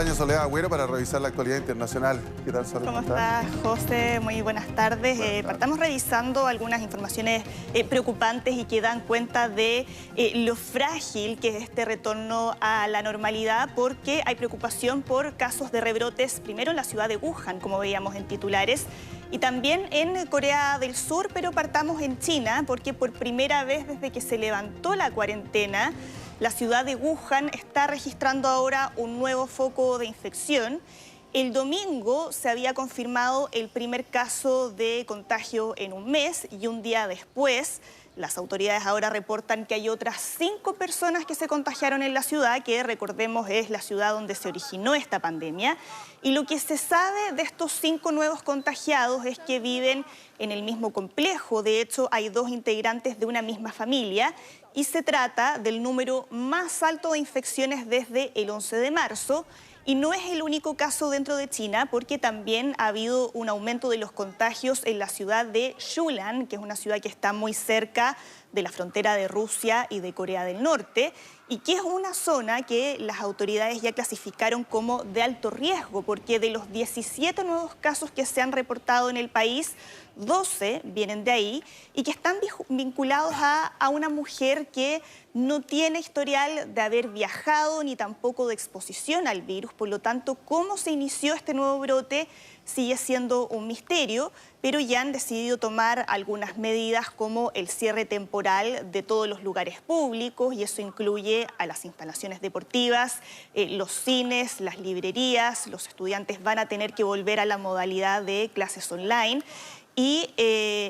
acompaña Soledad Agüero para revisar la actualidad internacional. ¿Qué tal, Soledad? ¿Cómo estás, José? Muy buenas tardes. Partamos revisando algunas informaciones preocupantes y que dan cuenta de lo frágil que es este retorno a la normalidad, porque hay preocupación por casos de rebrotes, primero en la ciudad de Wuhan, como veíamos en titulares, y también en Corea del Sur, pero partamos en China, porque por primera vez desde que se levantó la cuarentena, la ciudad de Wuhan está registrando ahora un nuevo foco de infección. El domingo se había confirmado el primer caso de contagio en un mes y un día después las autoridades ahora reportan que hay otras 5 personas que se contagiaron en la ciudad, que recordemos es la ciudad donde se originó esta pandemia. Y lo que se sabe de estos 5 nuevos contagiados es que viven en el mismo complejo. De hecho, hay 2 integrantes de una misma familia y se trata del número más alto de infecciones desde el 11 de marzo. Y no es el único caso dentro de China, porque también ha habido un aumento de los contagios en la ciudad de Yunnan, que es una ciudad que está muy cerca de la frontera de Rusia y de Corea del Norte, y que es una zona que las autoridades ya clasificaron como de alto riesgo, porque de los 17 nuevos casos que se han reportado en el país, 12 vienen de ahí y que están vinculados a una mujer que no tiene historial de haber viajado ni tampoco de exposición al virus. Por lo tanto, cómo se inició este nuevo brote sigue siendo un misterio, pero ya han decidido tomar algunas medidas como el cierre temporal de todos los lugares públicos, y eso incluye a las instalaciones deportivas, los cines, las librerías. Los estudiantes van a tener que volver a la modalidad de clases online. Y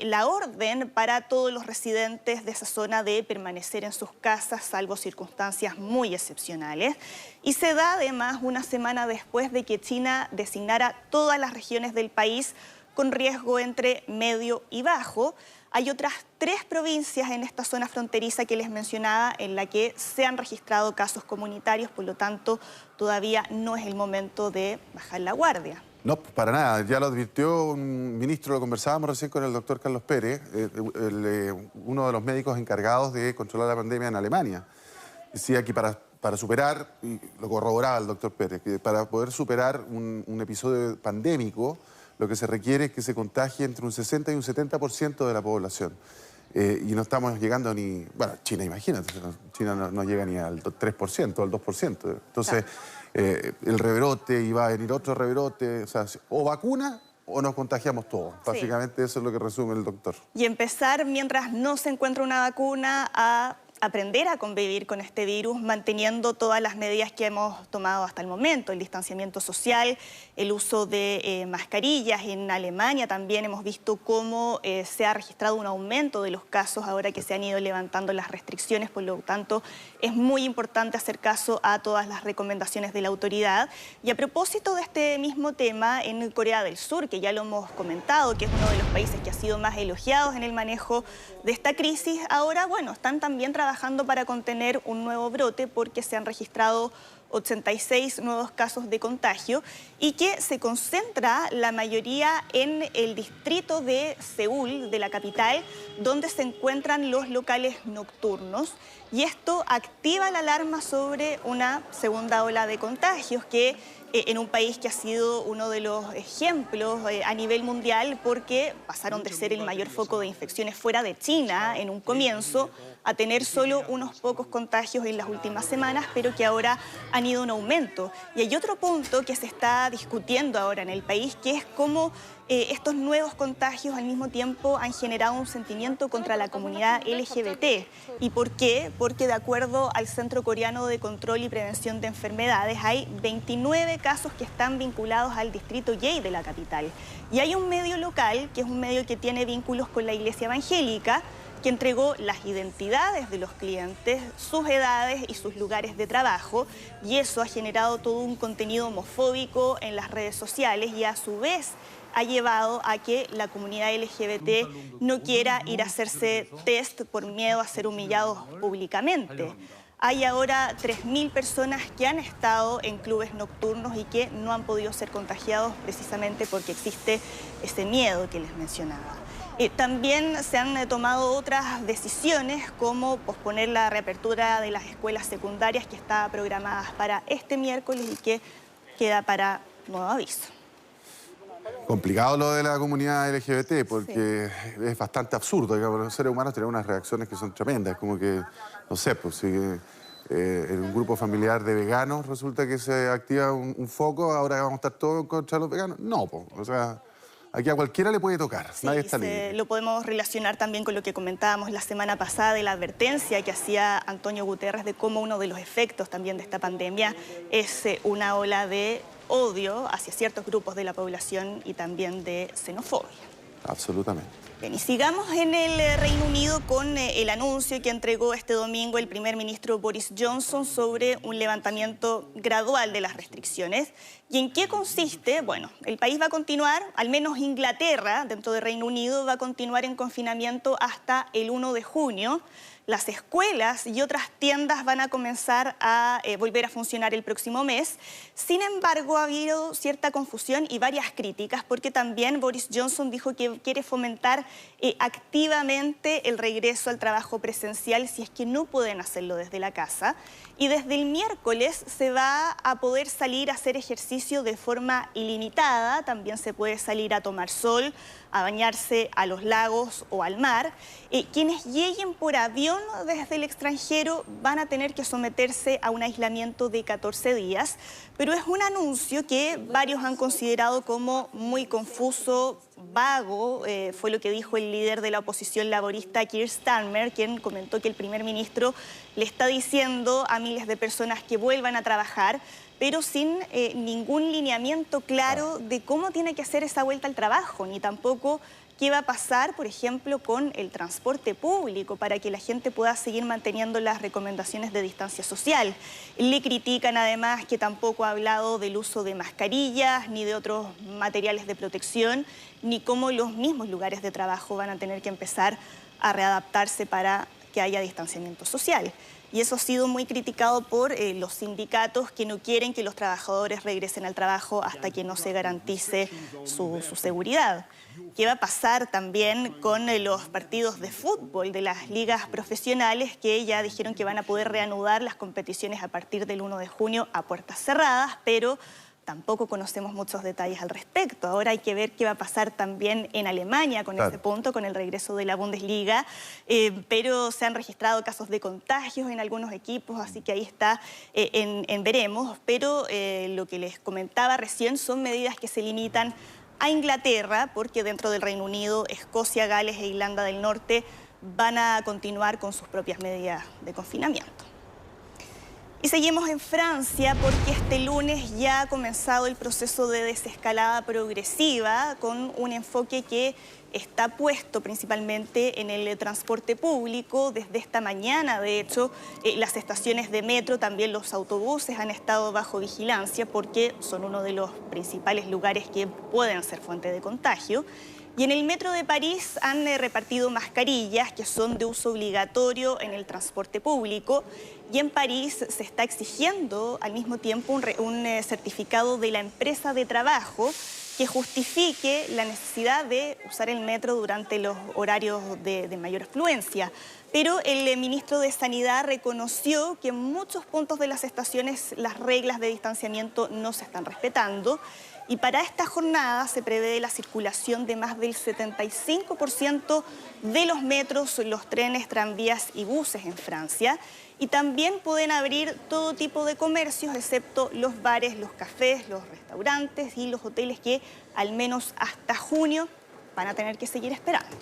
la orden para todos los residentes de esa zona de permanecer en sus casas, salvo circunstancias muy excepcionales. Y se da además una semana después de que China designara todas las regiones del país con riesgo entre medio y bajo. Hay otras 3 provincias en esta zona fronteriza que les mencionaba en la que se han registrado casos comunitarios, por lo tanto todavía no es el momento de bajar la guardia. No, para nada. Ya lo advirtió un ministro, lo conversábamos recién con el doctor Carlos Pérez, uno de los médicos encargados de controlar la pandemia en Alemania. Decía que para superar, y lo corroboraba el doctor Pérez, que para poder superar un episodio pandémico, lo que se requiere es que se contagie entre un 60 y un 70% de la población. Y no estamos llegando ni... Bueno, China, imagínate, China no llega ni al 3%, al 2%. Entonces, el rebrote, y va a venir otro rebrote, o sea, o vacuna o nos contagiamos todos. Básicamente eso es lo que resume el doctor. Y empezar, mientras no se encuentra una vacuna, a aprender a convivir con este virus, manteniendo todas las medidas que hemos tomado hasta el momento, el distanciamiento social, el uso de mascarillas. En Alemania también hemos visto cómo se ha registrado un aumento de los casos ahora que se han ido levantando las restricciones. Por lo tanto, es muy importante hacer caso a todas las recomendaciones de la autoridad. Y a propósito de este mismo tema, en Corea del Sur, que ya lo hemos comentado, que es uno de los países que ha sido más elogiados en el manejo de esta crisis, ahora, bueno, están también trabajando para contener un nuevo brote, porque se han registrado 86 nuevos casos de contagio y que se concentra la mayoría en el distrito de Seúl, de la capital, donde se encuentran los locales nocturnos. Y esto activa la alarma sobre una segunda ola de contagios que en un país que ha sido uno de los ejemplos a nivel mundial, porque pasaron de ser el mayor foco de infecciones fuera de China en un comienzo a tener solo unos pocos contagios en las últimas semanas, pero que ahora han ido en aumento. Y hay otro punto que se está discutiendo ahora en el país, que es cómo estos nuevos contagios al mismo tiempo han generado un sentimiento contra la comunidad LGBT. ¿Y por qué? Porque de acuerdo al Centro Coreano de Control y Prevención de Enfermedades, hay 29 casos que están vinculados al distrito gay de la capital. Y hay un medio local, que es un medio que tiene vínculos con la Iglesia Evangélica, que entregó las identidades de los clientes, sus edades y sus lugares de trabajo, y eso ha generado todo un contenido homofóbico en las redes sociales y a su vez ha llevado a que la comunidad LGBT no quiera ir a hacerse test por miedo a ser humillados públicamente. Hay ahora 3.000 personas que han estado en clubes nocturnos y que no han podido ser contagiados precisamente porque existe ese miedo que les mencionaba. También se han tomado otras decisiones, como posponer la reapertura de las escuelas secundarias que está programada para este miércoles y que queda para nuevo aviso. Complicado lo de la comunidad LGBT porque es bastante absurdo, digamos, los seres humanos tienen unas reacciones que son tremendas, como que, no sé, pues si en un grupo familiar de veganos resulta que se activa un foco, ahora vamos a estar todos contra los veganos. No, pues, o sea, aquí a cualquiera le puede tocar, Sí, nadie está libre. lo podemos relacionar también con lo que comentábamos la semana pasada de la advertencia que hacía Antonio Guterres de cómo uno de los efectos también de esta pandemia es una ola de odio hacia ciertos grupos de la población y también de xenofobia. Absolutamente. Bien, y sigamos en el Reino Unido con el anuncio que entregó este domingo el primer ministro Boris Johnson sobre un levantamiento gradual de las restricciones. ¿Y en qué consiste? Bueno, el país va a continuar, al menos Inglaterra, dentro del Reino Unido, va a continuar en confinamiento hasta el 1 de junio. Las escuelas y otras tiendas van a comenzar a volver a funcionar el próximo mes. Sin embargo, ha habido cierta confusión y varias críticas porque también Boris Johnson dijo que quiere fomentar activamente el regreso al trabajo presencial si es que no pueden hacerlo desde la casa. Y desde el miércoles se va a poder salir a hacer ejercicio de forma ilimitada. También se puede salir a tomar sol, a bañarse a los lagos o al mar. Quienes lleguen por avión desde el extranjero van a tener que someterse a un aislamiento de 14 días, pero es un anuncio que varios han considerado como muy confuso, vago. Fue lo que dijo el líder de la oposición laborista, Keir Starmer, quien comentó que el primer ministro le está diciendo a miles de personas que vuelvan a trabajar, pero sin ningún lineamiento claro de cómo tiene que hacer esa vuelta al trabajo, ni tampoco qué va a pasar, por ejemplo, con el transporte público para que la gente pueda seguir manteniendo las recomendaciones de distancia social. Le critican además que tampoco ha hablado del uso de mascarillas ni de otros materiales de protección, ni cómo los mismos lugares de trabajo van a tener que empezar a readaptarse para que haya distanciamiento social. Y eso ha sido muy criticado por los sindicatos que no quieren que los trabajadores regresen al trabajo hasta que no se garantice su seguridad. ¿Qué va a pasar también con los partidos de fútbol de las ligas profesionales que ya dijeron que van a poder reanudar las competiciones a partir del 1 de junio a puertas cerradas, pero tampoco conocemos muchos detalles al respecto? Ahora hay que ver qué va a pasar también en Alemania con este punto, con el regreso de la Bundesliga, pero se han registrado casos de contagios en algunos equipos, así que ahí está en veremos, pero lo que les comentaba recién son medidas que se limitan a Inglaterra, porque dentro del Reino Unido, Escocia, Gales e Irlanda del Norte van a continuar con sus propias medidas de confinamiento. Y seguimos en Francia porque este lunes ya ha comenzado el proceso de desescalada progresiva con un enfoque que está puesto principalmente en el transporte público. Desde esta mañana, de hecho, las estaciones de metro, también los autobuses han estado bajo vigilancia porque son uno de los principales lugares que pueden ser fuente de contagio. Y en el metro de París han repartido mascarillas que son de uso obligatorio en el transporte público. Y en París se está exigiendo al mismo tiempo un certificado de la empresa de trabajo que justifique la necesidad de usar el metro durante los horarios de mayor afluencia. Pero el ministro de Sanidad reconoció que en muchos puntos de las estaciones las reglas de distanciamiento no se están respetando. Y para esta jornada se prevé la circulación de más del 75% de los metros, los trenes, tranvías y buses en Francia. Y también pueden abrir todo tipo de comercios, excepto los bares, los cafés, los restaurantes y los hoteles que al menos hasta junio van a tener que seguir esperando.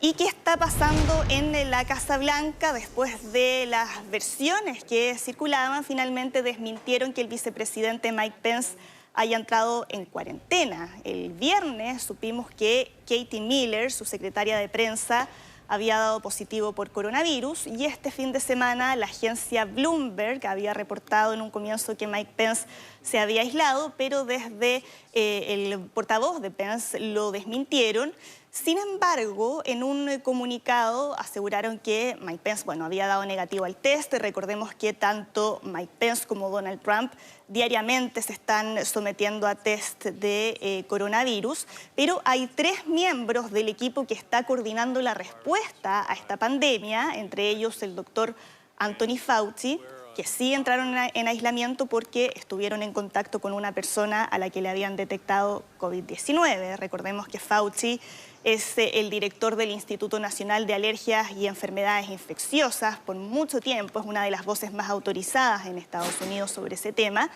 ¿Y qué está pasando en la Casa Blanca después de las versiones que circulaban? Finalmente desmintieron que el vicepresidente Mike Pence haya entrado en cuarentena. El viernes supimos que Katie Miller, su secretaria de prensa, había dado positivo por coronavirus y este fin de semana la agencia Bloomberg había reportado en un comienzo que Mike Pence se había aislado, pero desde el portavoz de Pence lo desmintieron. Sin embargo, en un comunicado aseguraron que Mike Pence, había dado negativo al test. Recordemos que tanto Mike Pence como Donald Trump diariamente se están sometiendo a test de coronavirus, pero hay 3 miembros del equipo que está coordinando la respuesta a esta pandemia, entre ellos el doctor Anthony Fauci, que sí entraron en aislamiento porque estuvieron en contacto con una persona a la que le habían detectado COVID-19. Recordemos que Fauci es el director del Instituto Nacional de Alergias y Enfermedades Infecciosas por mucho tiempo, es una de las voces más autorizadas en Estados Unidos sobre ese tema,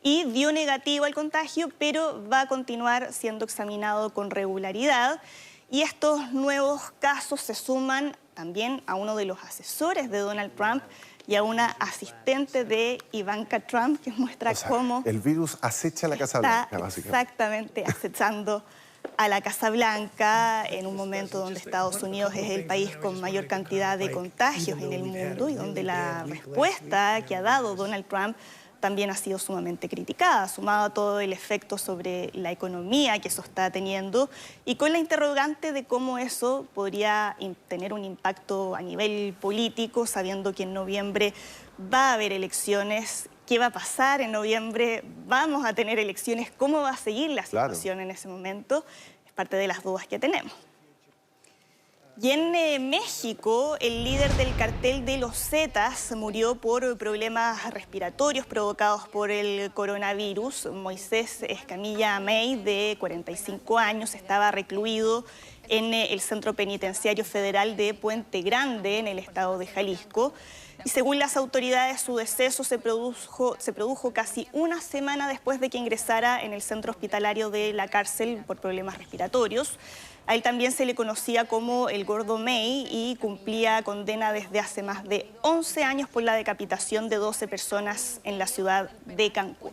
y dio negativo al contagio, pero va a continuar siendo examinado con regularidad. Y estos nuevos casos se suman también a uno de los asesores de Donald Trump y a una asistente de Ivanka Trump, que muestra cómo el virus acecha la Casa Blanca, básicamente. Exactamente, acechando a la Casa Blanca en un momento donde Estados Unidos es el país con mayor cantidad de contagios en el mundo y donde la respuesta que ha dado Donald Trump también ha sido sumamente criticada, sumado a todo el efecto sobre la economía que eso está teniendo y con la interrogante de cómo eso podría tener un impacto a nivel político, sabiendo que en noviembre va a haber elecciones. ¿Qué va a pasar en noviembre? ¿Vamos a tener elecciones? ¿Cómo va a seguir la situación en ese momento? Es parte de las dudas que tenemos. Y en México, el líder del cartel de los Zetas murió por problemas respiratorios provocados por el coronavirus. Moisés Escamilla May, de 45 años, estaba recluido en el Centro Penitenciario Federal de Puente Grande, en el estado de Jalisco. Y según las autoridades, su deceso se produjo casi una semana después de que ingresara en el centro hospitalario de la cárcel por problemas respiratorios. A él también se le conocía como el Gordo May y cumplía condena desde hace más de 11 años por la decapitación de 12 personas en la ciudad de Cancún.